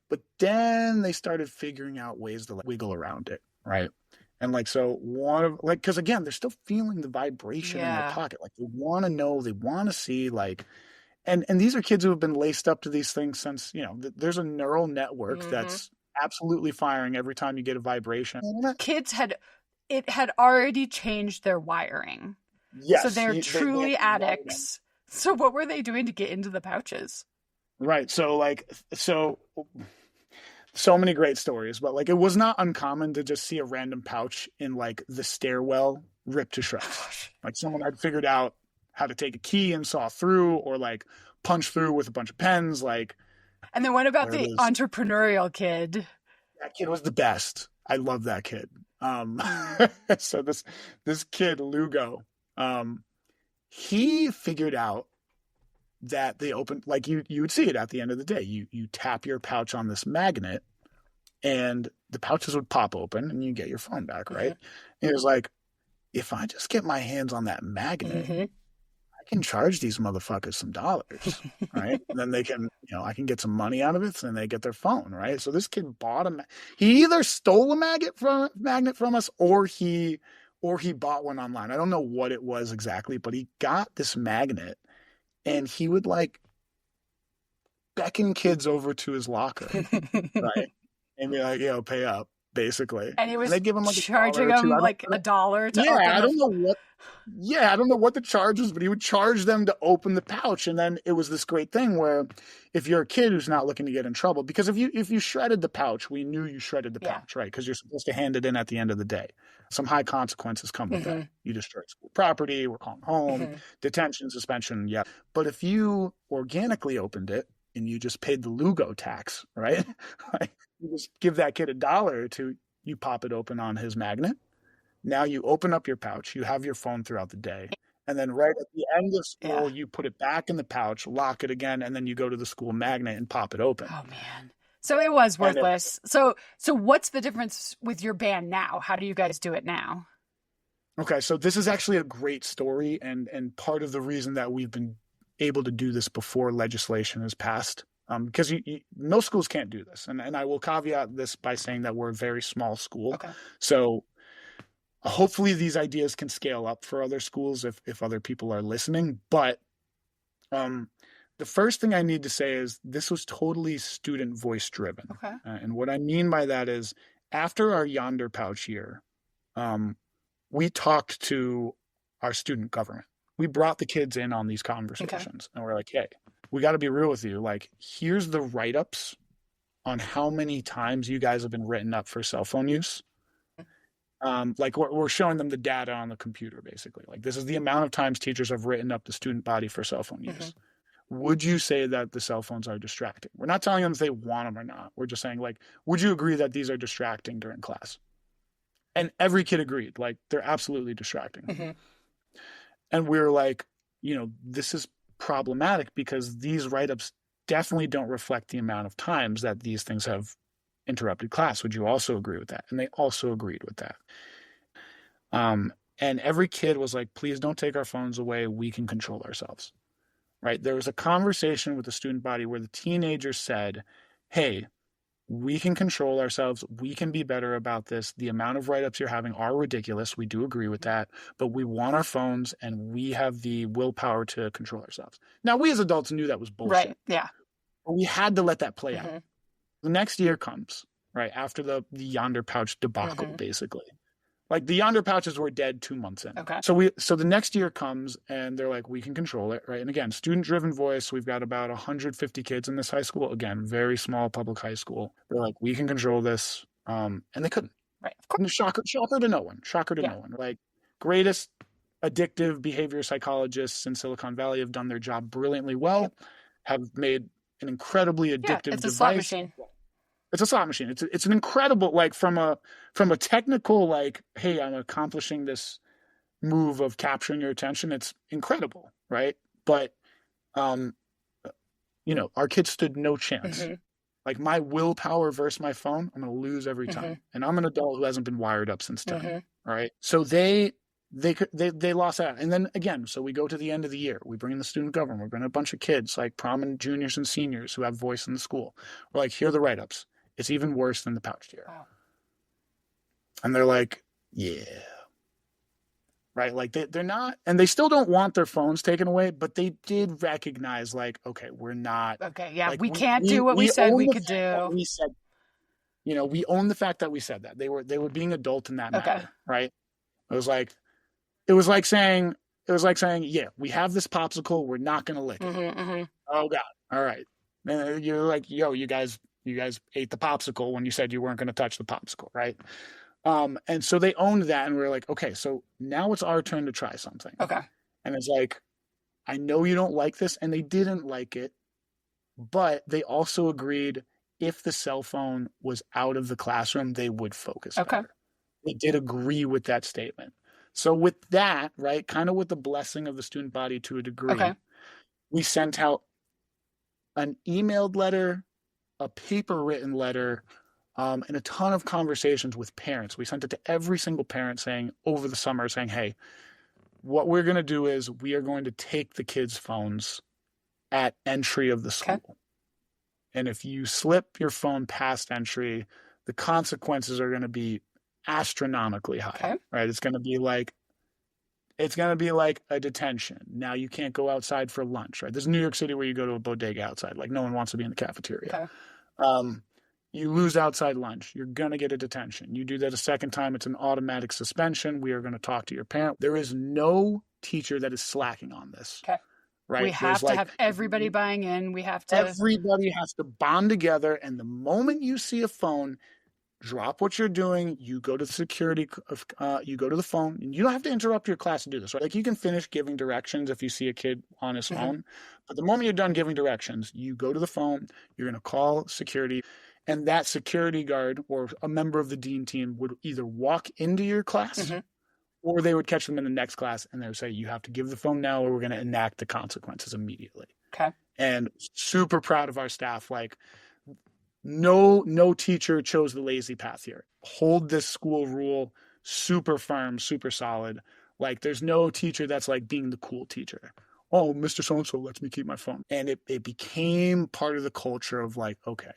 But then they started figuring out ways to like wiggle around it, right? And like, so because again, they're still feeling the vibration in their pocket. Like they want to know, they want to see, like, and these are kids who have been laced up to these things since, there's a neural network that's absolutely firing every time you get a vibration. Kids had already changed their wiring. Yes. So they're truly addicts. So what were they doing to get into the pouches? Right. So many great stories, but like it was not uncommon to just see a random pouch in like the stairwell ripped to shreds. Like someone had figured out how to take a key and saw through, or like punch through with a bunch of pens. Like And then what about There it the is. entrepreneurial kid? That kid was the best. I love that kid. So this kid, Lugo, he figured out that they opened, like you would see it at the end of the day. You tap your pouch on this magnet and the pouches would pop open and you get your phone back, right? And it was like, if I just get my hands on that magnet, I can charge these motherfuckers some dollars, right? And then they can, I can get some money out of it, and then they get their phone, right? So this kid bought he either stole a magnet from us, or he bought one online. I don't know what it was exactly, but he got this magnet, and he would like beckon kids over to his locker, right? And be like, pay up, basically. And he was they'd give him like charging $1 or $2. them like $1 to open I don't know what. Yeah, I don't know what the charge was, but he would charge them to open the pouch. And then it was this great thing where if you're a kid who's not looking to get in trouble, because if you shredded the pouch, we knew you shredded the pouch, right? Because you're supposed to hand it in at the end of the day. Some high consequences come with that. You destroyed school property, we're calling home, detention, suspension, yeah. But if you organically opened it and you just paid the Lugo tax, right? You just give that kid $1 or $2, you pop it open on his magnet. Now you open up your pouch, you have your phone throughout the day, and then right at the end of school, you put it back in the pouch, lock it again, and then you go to the school magnet and pop it open. Oh, man. So it was worthless. So what's the difference with your band now? How do you guys do it now? Okay, so this is actually a great story, and part of the reason that we've been able to do this before legislation is passed. Because no schools can't do this. And I will caveat this by saying that we're a very small school. Okay. So hopefully these ideas can scale up for other schools if other people are listening. But the first thing I need to say is this was totally student voice driven. Okay. And what I mean by that is after our Yonder Pouch year, we talked to our student government. We brought the kids in on these conversations. And we're like, hey, we got to be real with you. Like, here's the write-ups on how many times you guys have been written up for cell phone use. Like we're showing them the data on the computer, basically. Like, this is the amount of times teachers have written up the student body for cell phone use. Would you say that the cell phones are distracting? We're not telling them if they want them or not. We're just saying, like, would you agree that these are distracting during class? And every kid agreed, like, they're absolutely distracting. And we're like, this is problematic because these write-ups definitely don't reflect the amount of times that these things have interrupted class. Would you also agree with that? And they also agreed with that. And every kid was like, please don't take our phones away. We can control ourselves, right? There was a conversation with the student body where the teenagers said, hey, we can control ourselves. We can be better about this. The amount of write-ups you're having are ridiculous. We do agree with that, but we want our phones and we have the willpower to control ourselves. Now, we as adults knew that was bullshit. Right, yeah. But we had to let that play out. The next year comes, right, after the Yonder Pouch debacle, basically. Like, the Yonder Pouches were dead 2 months in. Okay. So the next year comes and they're like, we can control it, right? And again, student-driven voice. We've got about 150 kids in this high school. Again, very small public high school. They're like, we can control this. And they couldn't. Right. Of course. Shocker to no one. Shocker to no one. Like, greatest addictive behavior psychologists in Silicon Valley have done their job brilliantly well, have made an incredibly addictive it's a device. slot machine. It's a slot machine. It's an incredible, like, from a technical, like, hey, I'm accomplishing this move of capturing your attention. It's incredible, right? But, our kids stood no chance. Like, my willpower versus my phone, I'm going to lose every time. And I'm an adult who hasn't been wired up since 10, right? So they lost out. And then again, so we go to the end of the year. We bring in the student government. We bring in a bunch of kids, like prominent juniors and seniors who have voice in the school. We're like, here are the write-ups. It's even worse than the pouch year. Wow. And they're like, yeah. Right? Like, they're not, and they still don't want their phones taken away, but they did recognize, like, okay, we're not. Okay, yeah, like, we can't do what we said we could do. We said, we own the fact that we said that. They were being adult in that matter, right? It was like saying, yeah, we have this popsicle, we're not going to lick it. Oh, God. All right. And you're like, yo, you guys ate the popsicle when you said you weren't going to touch the popsicle, right? And so they owned that, and we were like, okay, so now it's our turn to try something. Okay. And it's like, I know you don't like this, and they didn't like it, But they also agreed if the cell phone was out of the classroom, they would focus Okay. better. They did agree with that statement. So with that, right, kind of with the blessing of the student body to a degree, Okay. we sent out an emailed letter, a paper written letter, and a ton of conversations with parents. We sent it to every single parent saying over the summer, saying, hey, what we're going to do is we are going to take the kids' phones at entry of the school. Okay. And if you slip your phone past entry, the consequences are going to be astronomically high, Okay. right? It's going to be like a detention. Now you can't go outside for lunch, right? This is New York City where you go to a bodega outside. Like no one wants to be in the cafeteria. Okay. You lose outside lunch. You're going to get a detention. You do that a second time, it's an automatic suspension. We are going to talk to your parent. There is no teacher that is slacking on this. Okay. Right? We have to have everybody buying in. We have to. Everybody has to bond together. And the moment you see a phone, drop what you're doing. You go to the security. You go to the phone. And you don't have to interrupt your class to do this. Right? Like you can finish giving directions if you see a kid on his phone. But the moment you're done giving directions, you go to the phone. You're going to call security. And that security guard or a member of the dean team would either walk into your class or they would catch them in the next class and they would say, you have to give the phone now or we're going to enact the consequences immediately. Okay. And super proud of our staff. Like no teacher chose the lazy path here. Hold this school rule super firm, super solid. Like there's no teacher that's like being the cool teacher. Oh, Mr. So-and-so lets me keep my phone. And it became part of the culture of like, okay,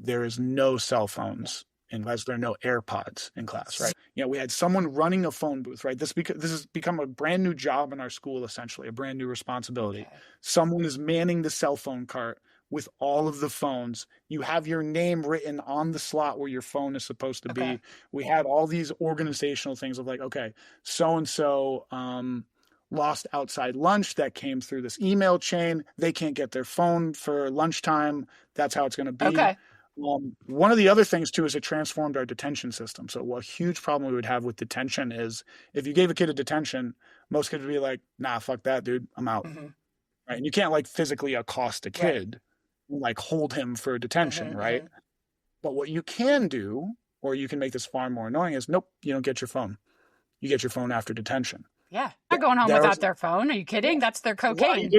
there is no cell phones unless there are no AirPods in class, right? You know, we had someone running a phone booth, right? This has become a brand new job in our school, essentially, a brand new responsibility. Okay. Someone is manning the cell phone cart with all of the phones. You have your name written on the slot where your phone is supposed to be. We had all these organizational things of like, okay, so-and-so lost outside lunch that came through this email chain. They can't get their phone for lunchtime. That's how it's going to be. Okay. One of the other things, too, is it transformed our detention system. So a huge problem we would have with detention is if you gave a kid a detention, most kids would be like, nah, fuck that, dude. I'm out. Right? And you can't like physically accost a kid, like hold him for detention, right? But what you can do, or you can make this far more annoying, is nope, you don't get your phone. You get your phone after detention. Yeah. They're going home without their phone. Are you kidding? That's their cocaine.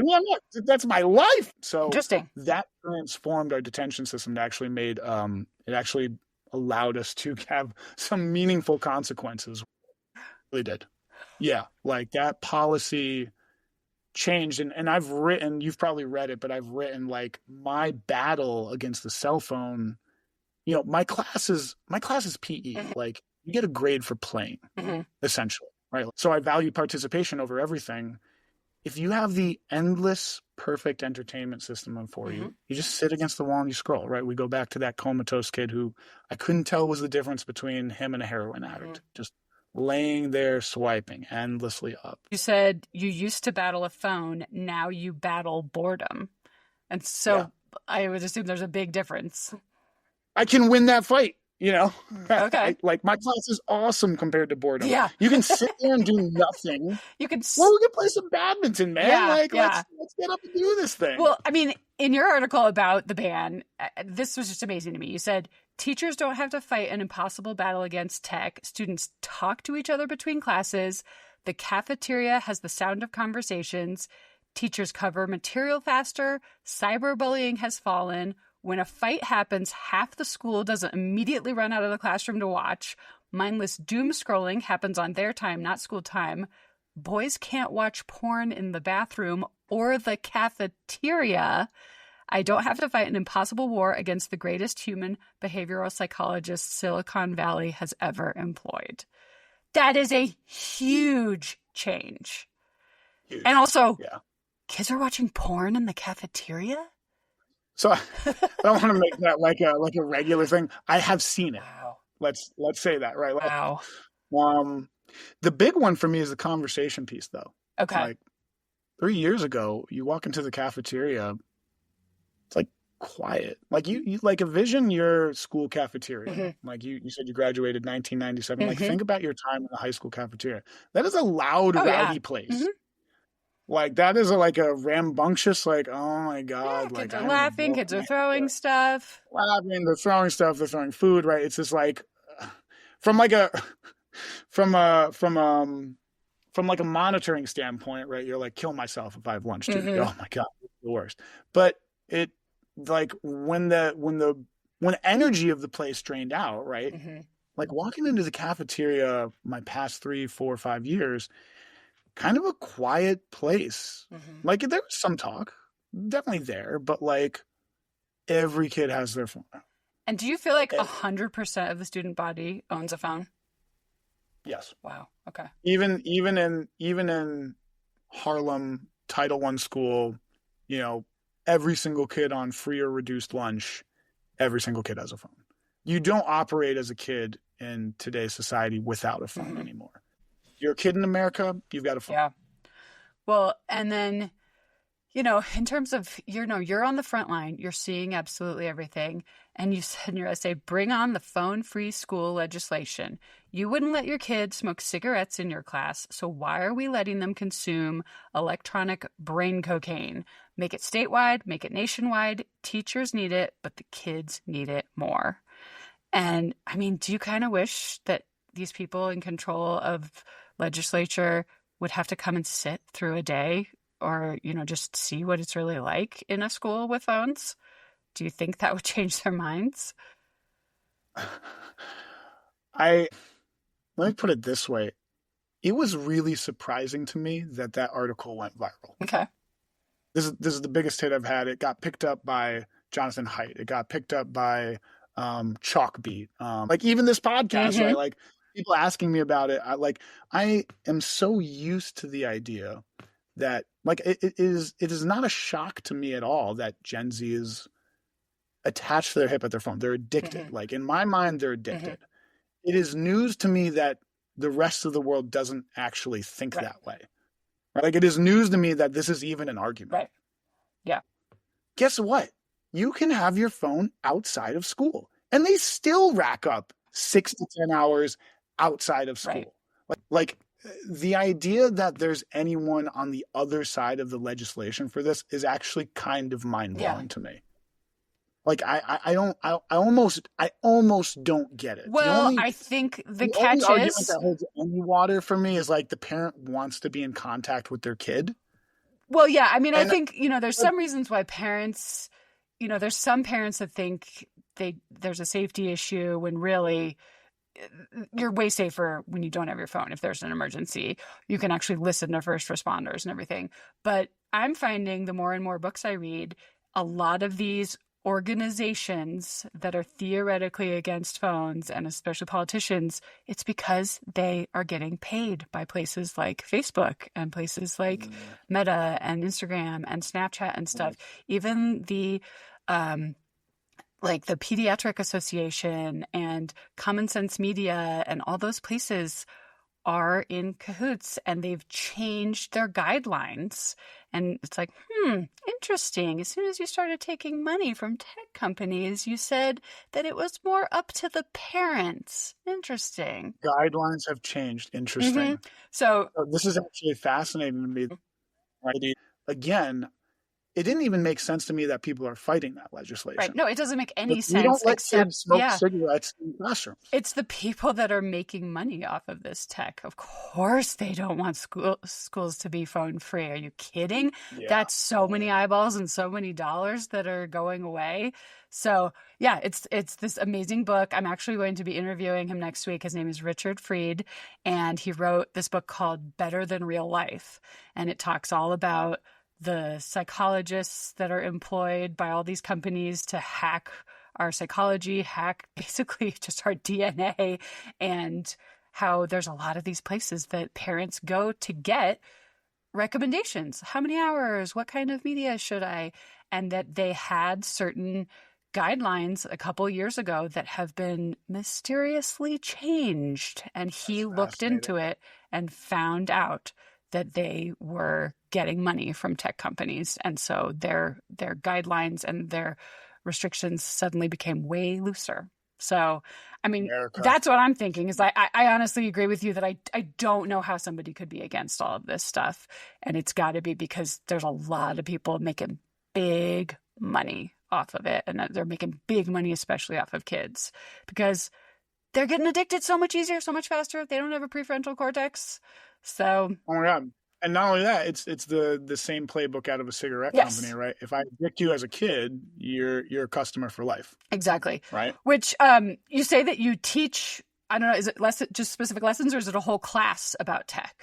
That's my life. So interesting. That transformed our detention system to actually made it actually allowed us to have some meaningful consequences. It really did. Yeah. Like that policy changed. And I've written, you've probably read it, but I've written like my battle against the cell phone. You know, my class is PE. Like you get a grade for playing, essentially. Right. So I value participation over everything. If you have the endless, perfect entertainment system for you, you just sit against the wall and you scroll, right? We go back to that comatose kid who I couldn't tell was the difference between him and a heroin addict, just laying there swiping endlessly up. You said you used to battle a phone. Now you battle boredom. And so I would assume there's a big difference. I can win that fight. You know, okay. Like my class is awesome compared to boredom. Yeah. You can sit there and do nothing. We can play some badminton, man. Yeah, let's get up and do this thing. Well, I mean, in your article about the ban, this was just amazing to me. You said, teachers don't have to fight an impossible battle against tech. Students talk to each other between classes. The cafeteria has the sound of conversations. Teachers cover material faster. Cyberbullying has fallen. When a fight happens, half the school doesn't immediately run out of the classroom to watch. Mindless doomscrolling happens on their time, not school time. Boys can't watch porn in the bathroom or the cafeteria. I don't have to fight an impossible war against the greatest human behavioral psychologist Silicon Valley has ever employed. That is a huge change. Huge. And also, kids are watching porn in the cafeteria? So I don't want to make that like a regular thing. I have seen it. Wow. Let's say that, right? Wow. The big one for me is the conversation piece, though. Okay. Like 3 years ago, you walk into the cafeteria, it's like quiet. Like you like envision your school cafeteria. Like you said you graduated 1997. Like think about your time in the high school cafeteria. That is a loud, rowdy place. Like that is like a rambunctious, like, oh my Yeah, God, like kids I are don't even laughing, know if kids I'm are gonna have throwing to stuff. laughing, they're throwing stuff, they're throwing food, right? It's just like from like a from a from like a monitoring standpoint, right? You're like, kill myself if I have lunch, dude. Mm-hmm. Oh my God, it's the worst. But it like when the energy of the place drained out, right? Mm-hmm. Like walking into the cafeteria my past 3, 4, 5 years, kind of a quiet place. Mm-hmm. Like there was some talk, definitely there, but like every kid has their phone. And do you feel like Every, 100% of the student body owns a phone? yes. Wow. Okay. Even in Harlem Title I school, every single kid on free or reduced lunch, every single kid has a phone. You don't operate as a kid in today's society without a phone Mm-hmm. anymore. You're a kid in America, you've got a phone. Yeah. Well, and then, in terms of, you're on the front line, you're seeing absolutely everything. And you said in your essay, bring on the phone-free school legislation. You wouldn't let your kids smoke cigarettes in your class, so why are we letting them consume electronic brain cocaine? Make it statewide, make it nationwide. Teachers need it, but the kids need it more. And I mean, do you kind of wish that these people in control of legislature would have to come and sit through a day or, just see what it's really like in a school with phones? Do you think that would change their minds? I Let me put it this way. It was really surprising to me that article went viral. Okay. This is the biggest hit I've had. It got picked up by Jonathan Haidt. It got picked up by Chalkbeat. Like even this podcast, Mm-hmm. right? Like people asking me about it. I am so used to the idea that like it is not a shock to me at all that Gen Z is attached to their hip at their phone. They're addicted. Mm-hmm. Like in my mind, they're Mm-hmm. addicted. It is news to me that the rest of the world doesn't actually think Right. that way. Right? Like it is news to me that this is even an argument. Right. Yeah. Guess what? You can have your phone outside of school, and they still rack up 6 to 10 hours outside of Right. school. Like the idea that there's anyone on the other side of the legislation for this is actually kind of mind blowing to me. Like I almost don't get it. Well, I think the only catch argument is, that holds any water for me is like the parent wants to be in contact with their kid. well, yeah, I mean, I And think, there's some reasons why parents, there's some parents that think there's a safety issue when really you're way safer when you don't have your phone. If there's an emergency, you can actually listen to first responders and everything. But I'm finding the more and more books I read, a lot of these organizations that are theoretically against phones, and especially politicians, it's because they are getting paid by places like Facebook and places like Meta and Instagram and Snapchat and stuff. Even the like the Pediatric Association and Common Sense Media and all those places are in cahoots, and they've changed their guidelines. And it's like, interesting. As soon as you started taking money from tech companies, you said that it was more up to the parents. Interesting. Guidelines have changed. Interesting. Mm-hmm. So this is actually fascinating to me. Right? Again, it didn't even make sense to me that people are fighting that legislation. Right. No, it doesn't make any sense. We don't let except, kids smoke cigarettes in classrooms. It's the people that are making money off of this tech. Of course, they don't want schools to be phone free. Are you kidding? Yeah. That's so many eyeballs and so many dollars that are going away. So yeah, it's this amazing book. I'm actually going to be interviewing him next week. His name is Richard Fried, and he wrote this book called Better Than Real Life. And it talks all about the psychologists that are employed by all these companies to hack our psychology, hack basically just our DNA, and how there's a lot of these places that parents go to get recommendations. How many hours? What kind of media should I? And that they had certain guidelines a couple years ago that have been mysteriously changed. And he looked into it and found out that they were getting money from tech companies. And so their guidelines and their restrictions suddenly became way looser. So, I mean, America. that's what I'm thinking is I honestly agree with you that I don't know how somebody could be against all of this stuff. And it's got to be because there's a lot of people making big money off of it. And they're making big money, especially off of kids, because they're getting addicted so much easier, so much faster. They don't have a prefrontal cortex. So, oh my God. And not only that, it's the same playbook out of a cigarette company, right? If I addict you as a kid, you're a customer for life. Exactly. Right. Which you say that you teach, I don't know, is it just specific lessons or is it a whole class about tech?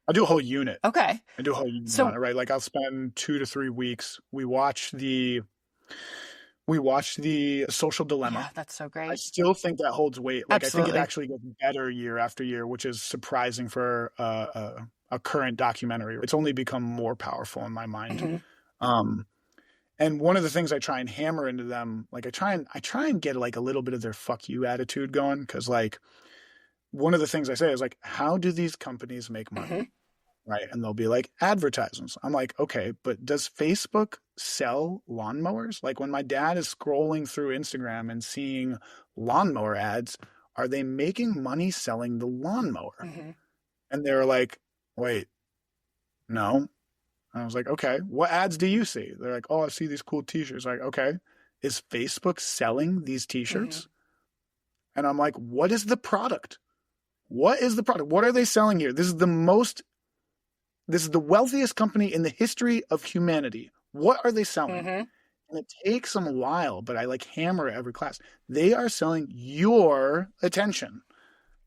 I do a whole unit. Okay. I do a whole unit on it, right? Like I'll spend 2 to 3 weeks. We watch the Social Dilemma. Yeah, that's so great. I still think that holds weight. Like Absolutely. I think it actually gets better year after year, which is surprising for a current documentary. It's only become more powerful in my mind. Mm-hmm. And one of the things I try and hammer into them, like I try and get like a little bit of their fuck you attitude going. Cause like one of the things I say is like, how do these companies make money? Mm-hmm. Right. And they'll be like advertisements. I'm like, okay, but does Facebook sell lawnmowers? Like when my dad is scrolling through Instagram and seeing lawnmower ads, are they making money selling the lawnmower? Mm-hmm. And they were like, wait, no. And I was like, okay, what ads do you see? They're like, oh, I see these cool t-shirts. Like, okay, is Facebook selling these t-shirts? Mm-hmm. And I'm like, what is the product? What is the product? What are they selling here? This is the wealthiest company in the history of humanity. What are they selling? Mm-hmm. And it takes them a while, but I like hammer every class. They are selling your attention.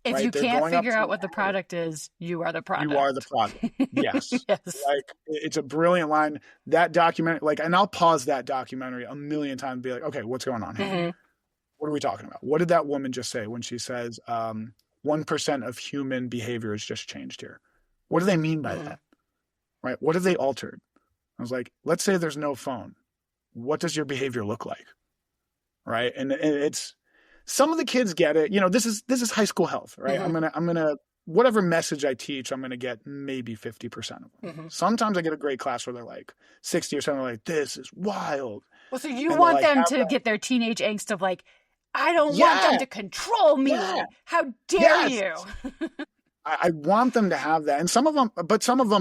If right? You can't figure out what the product is, you are the product. You are the product. Yes. Yes. Like it's a brilliant line. That documentary, like, and I'll pause that documentary a million times and be like, okay, what's going on here? Mm-hmm. What are we talking about? What did that woman just say when she says 1% of human behavior has just changed here? What do they mean by that? Right? What have they altered? I was like, let's say there's no phone. What does your behavior look like? Right? And it's some of the kids get it. You know, this is high school health, right? Mm-hmm. I'm gonna whatever message I teach, I'm gonna get maybe 50% of them. Mm-hmm. Sometimes I get a great class where they're like 60 or something, like, this is wild. Well, so you want them to get their teenage angst of like, I don't want them to control me. Yeah. How dare you? I want them to have that, and some of them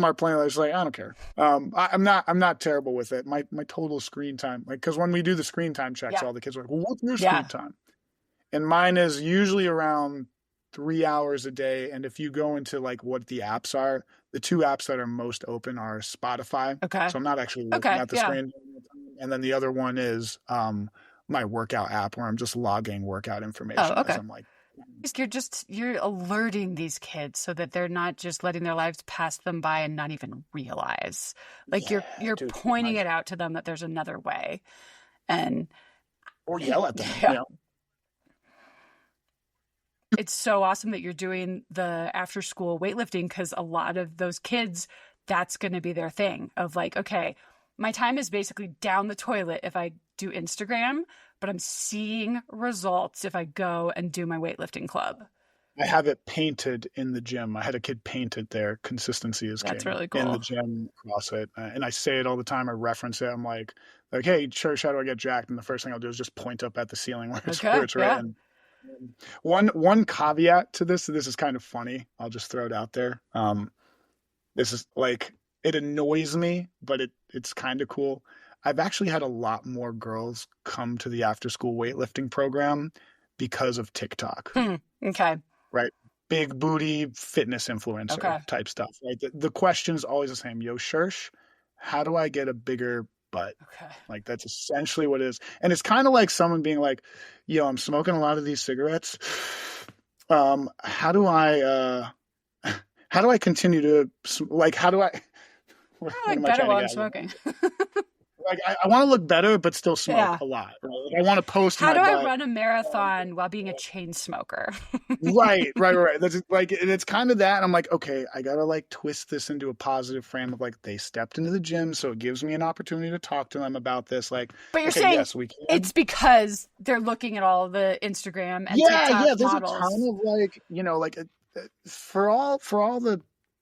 are playing like I don't care. I'm not terrible with it. My total screen time, like, because when we do the screen time checks, all the kids are like, well, what's your screen time? And mine is usually around 3 hours a day. And if you go into like what the apps are, the 2 apps that are most open are Spotify. Okay. So I'm not actually looking at the screen. And then the other one is my workout app where I'm just logging workout information. Oh, okay. As I'm like. You're alerting these kids so that they're not just letting their lives pass them by and not even realize. Like you're pointing it out to them that there's another way. Or yell at them. Yeah. You know? It's so awesome that you're doing the after school weightlifting, because a lot of those kids, that's going to be their thing of like, okay, my time is basically down the toilet if I do Instagram, but I'm seeing results if I go and do my weightlifting club. I have it painted in the gym. I had a kid paint it there. Consistency is king. That's really cool. In the gym, CrossFit. And I say it all the time. I reference it. I'm like, hey, church, how do I get jacked? And the first thing I'll do is just point up at the ceiling where it's written. One caveat to this is kind of funny. I'll just throw it out there. This is like, it annoys me, but it's kind of cool. I've actually had a lot more girls come to the after school weightlifting program because of TikTok. Okay. Right. Big booty fitness influencer type stuff. Right. The question is always the same. Yo, Schuerch, how do I get a bigger butt? Okay. Like that's essentially what it is. And it's kind of like someone being like, yo, I'm smoking a lot of these cigarettes. How do I continue to like, how do I better while I'm smoking? Like I want to look better, but still smoke a lot. Right? Like, I want to post. How do I run a marathon while being a chain smoker? Right. That's like, it's kind of that. And I'm like, okay, I gotta like twist this into a positive frame of like they stepped into the gym, so it gives me an opportunity to talk to them about this. Like, but you're saying yes, we can. It's because they're looking at all the Instagram and TikTok there's models. A ton of like, you know, like for all the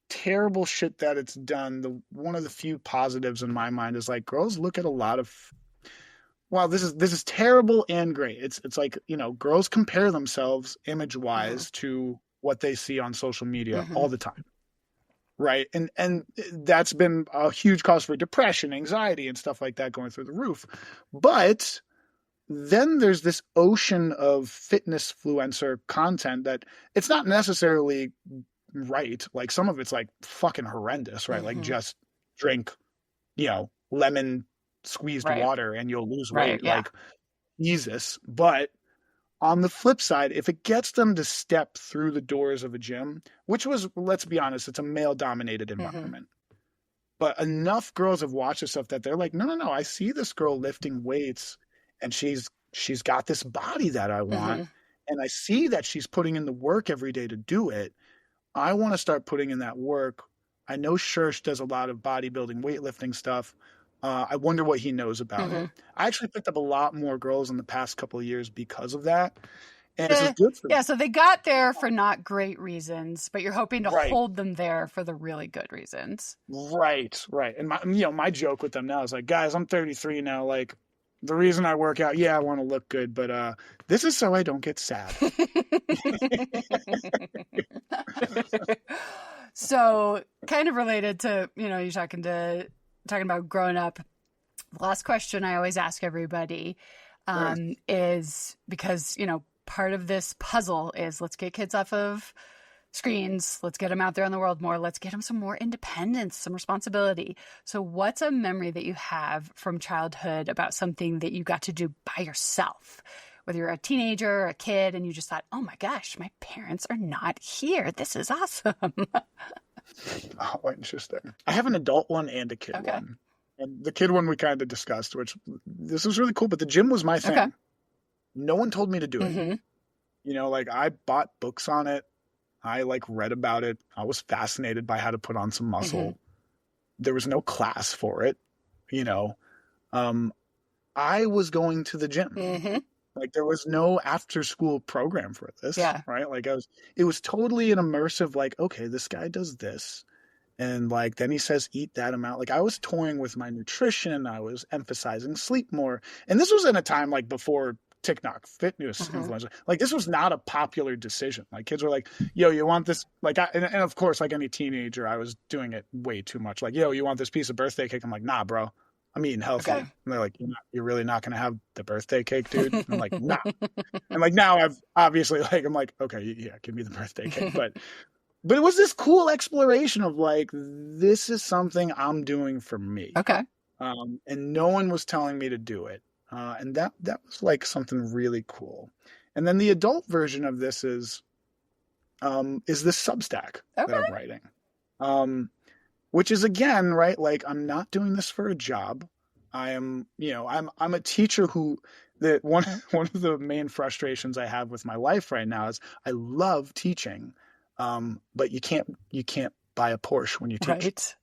terrible shit that it's done, one of the few positives in my mind is like girls look at a lot of Well, this is terrible and great. It's like, girls compare themselves image Mm-hmm. wise to what they see on social media Mm-hmm. all the time. Right. And that's been a huge cause for depression, anxiety, and stuff like that going through the roof. But then there's this ocean of fitness influencer content that it's not necessarily right. Like some of it's like fucking horrendous, right? Like Mm-hmm. just drink, lemon squeezed Right. water and you'll lose Right. weight. Yeah. Like Jesus. But on the flip side, if it gets them to step through the doors of a gym, which was, let's be honest, it's a male dominated Mm-hmm. environment. But enough girls have watched this stuff that they're like, no, no, no, I see this girl lifting weights and she's got this body that I want. Mm-hmm. And I see that she's putting in the work every day to do it. I want to start putting in that work. I know Schuerch does a lot of bodybuilding, weightlifting stuff. I wonder what he knows about Mm-hmm. it. I actually picked up a lot more girls in the past couple of years because of that. And this is good for me. Yeah, so they got there for not great reasons, but you're hoping to Right. hold them there for the really good reasons. Right, right. And my joke with them now is like, guys, I'm 33 now. Like, the reason I work out, yeah, I want to look good, but this is so I don't get sad. So, kind of related to, you talking about growing up. The last question I always ask everybody Right. is because, part of this puzzle is let's get kids off of screens. Let's get them out there in the world more. Let's get them some more independence, some responsibility. So what's a memory that you have from childhood about something that you got to do by yourself? Whether you're a teenager or a kid and you just thought, oh my gosh, my parents are not here. This is awesome. Oh, interesting. I have an adult one and a kid Okay. one. And the kid one we kind of discussed, which this was really cool, but the gym was my thing. Okay. No one told me to do it. Mm-hmm. Like I bought books on it. I like read about it. I was fascinated by how to put on some muscle. Mm-hmm. There was no class for it. I was going to the gym. Mm-hmm. Like there was no after school program for this. Yeah. Right. Like it was totally an immersive, like, okay, this guy does this. And like, then he says, eat that amount. Like I was toying with my nutrition. I was emphasizing sleep more. And this was in a time like before TikTok fitness influencer. Like this was not a popular decision. Like kids were like, yo, you want this? Like, and of course, like any teenager, I was doing it way too much. Like, yo, you want this piece of birthday cake? I'm like, nah, bro, I'm eating healthy. Okay. And they're like, you're really not going to have the birthday cake, dude? And I'm like, nah. And like now I've obviously like, I'm like, okay, yeah, give me the birthday cake. But it was this cool exploration of like, this is something I'm doing for me. Okay. And no one was telling me to do it. And that was like something really cool. And then the adult version of this is this Substack that I'm writing. Which is again, right? Like I'm not doing this for a job. I am, I'm a teacher who that one of the main frustrations I have with my life right now is I love teaching. But you can't buy a Porsche when you teach. Right.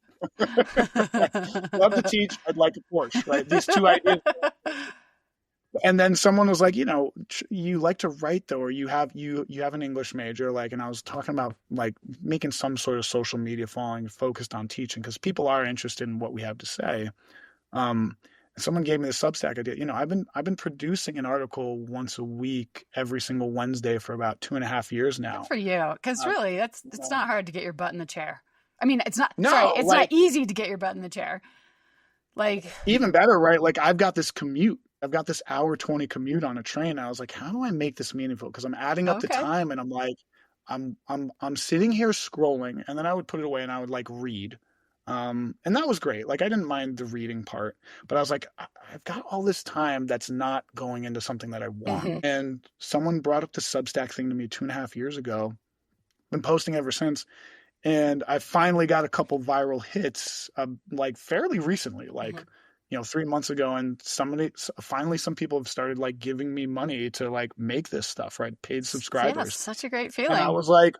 Love to teach. I'd like a Porsche, right? These two ideas. And then someone was like, you like to write though, or you have an English major, like, and I was talking about like making some sort of social media following focused on teaching because people are interested in what we have to say. Someone gave me the Substack idea. I've been producing an article once a week, every single Wednesday for about 2.5 years now. Good for you, because really, it's not hard to get your butt in the chair. I mean, it's not. No, sorry, it's not easy to get your butt in the chair. Like even better, right? Like I've got this commute. I've got this hour 20 commute on a train. I was like, how do I make this meaningful? Because I'm adding up the time, and I'm like, I'm sitting here scrolling, and then I would put it away and I would like read. And that was great. Like I didn't mind the reading part, but I was like, I've got all this time that's not going into something that I want. And someone brought up the Substack thing to me 2.5 years ago. Been posting ever since. And I finally got a couple viral hits, like fairly recently, like, 3 months ago. And finally some people have started like giving me money to like make this stuff, right? Paid subscribers. Yeah, such a great feeling. And I was like,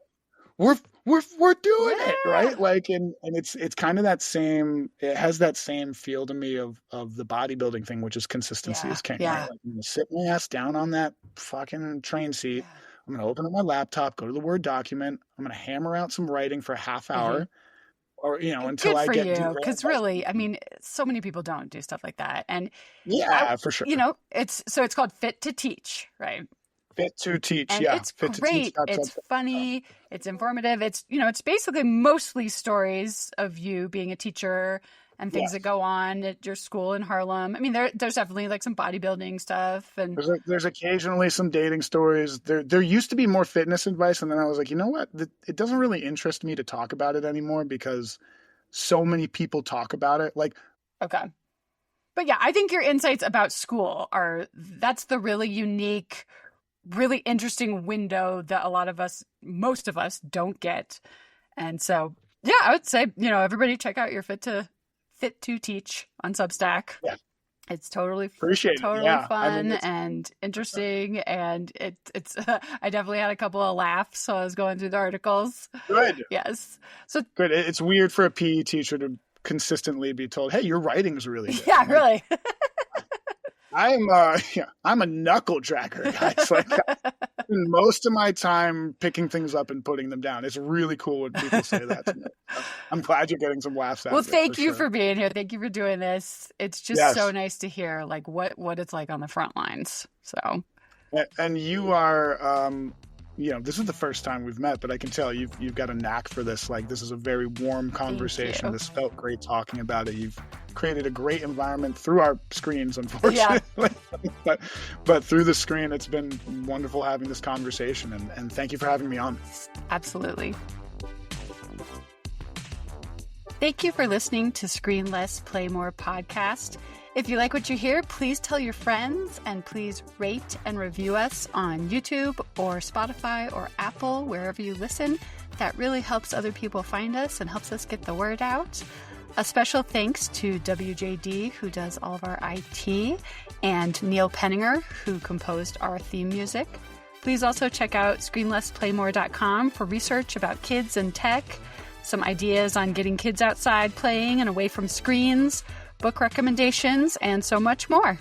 we're doing it, right? Like, and it's kind of that same, it has that same feel to me of the bodybuilding thing, which is consistency is king. Yeah. Right? Like, I'm gonna sit my ass down on that fucking train seat. Yeah. I'm gonna open up my laptop, go to the Word document. I'm gonna hammer out some writing for a half hour. or, until Good I for get you, derailed. because really, I mean, so many people don't do stuff like that. And Yeah, for sure. it's called Fit to Teach, right? Fit to Teach, And yeah. it's Fit to Teach. great. It's funny. It's informative. It's basically mostly stories of you being a teacher and things that go on at your school in Harlem. I mean, there's definitely like some bodybuilding stuff, and There's occasionally some dating stories. There used to be more fitness advice, and then I was like, you know what? It doesn't really interest me to talk about it anymore because so many people talk about it. Like, okay. But yeah, I think your insights about school that's the really unique, really interesting window that most of us don't get. And so, yeah, I would say, everybody check out your Fit to Teach on Substack. Yeah. It's totally Appreciate it. Yeah. fun and interesting. And it's, I definitely had a couple of laughs while I was going through the articles. Good. Yes. So good. It's weird for a PE teacher to consistently be told, hey, your writing's really good. Yeah, really. I'm a knuckle dragger, guys. Like, most of my time picking things up and putting them down. It's really cool when people say that to me. I'm glad you're getting some laughs out of it. Well, thank you for being here. Thank you for doing this. It's just so nice to hear like what it's like on the front lines. So, and you are, this is the first time we've met, but I can tell you've got a knack for this. Like, this is a very warm conversation. This felt great talking about it. You've created a great environment through our screens, unfortunately. Yeah. but through the screen, it's been wonderful having this conversation, and thank you for having me on. Absolutely. Thank you for listening to Screen Less, Play More podcast. If you like what you hear, please tell your friends, and please rate and review us on YouTube or Spotify or Apple, wherever you listen. That really helps other people find us and helps us get the word out. A special thanks to WJD, who does all of our IT, and Neil Penninger, who composed our theme music. Please also check out screenlessplaymore.com for research about kids and tech, some ideas on getting kids outside playing and away from screens, book recommendations, and so much more.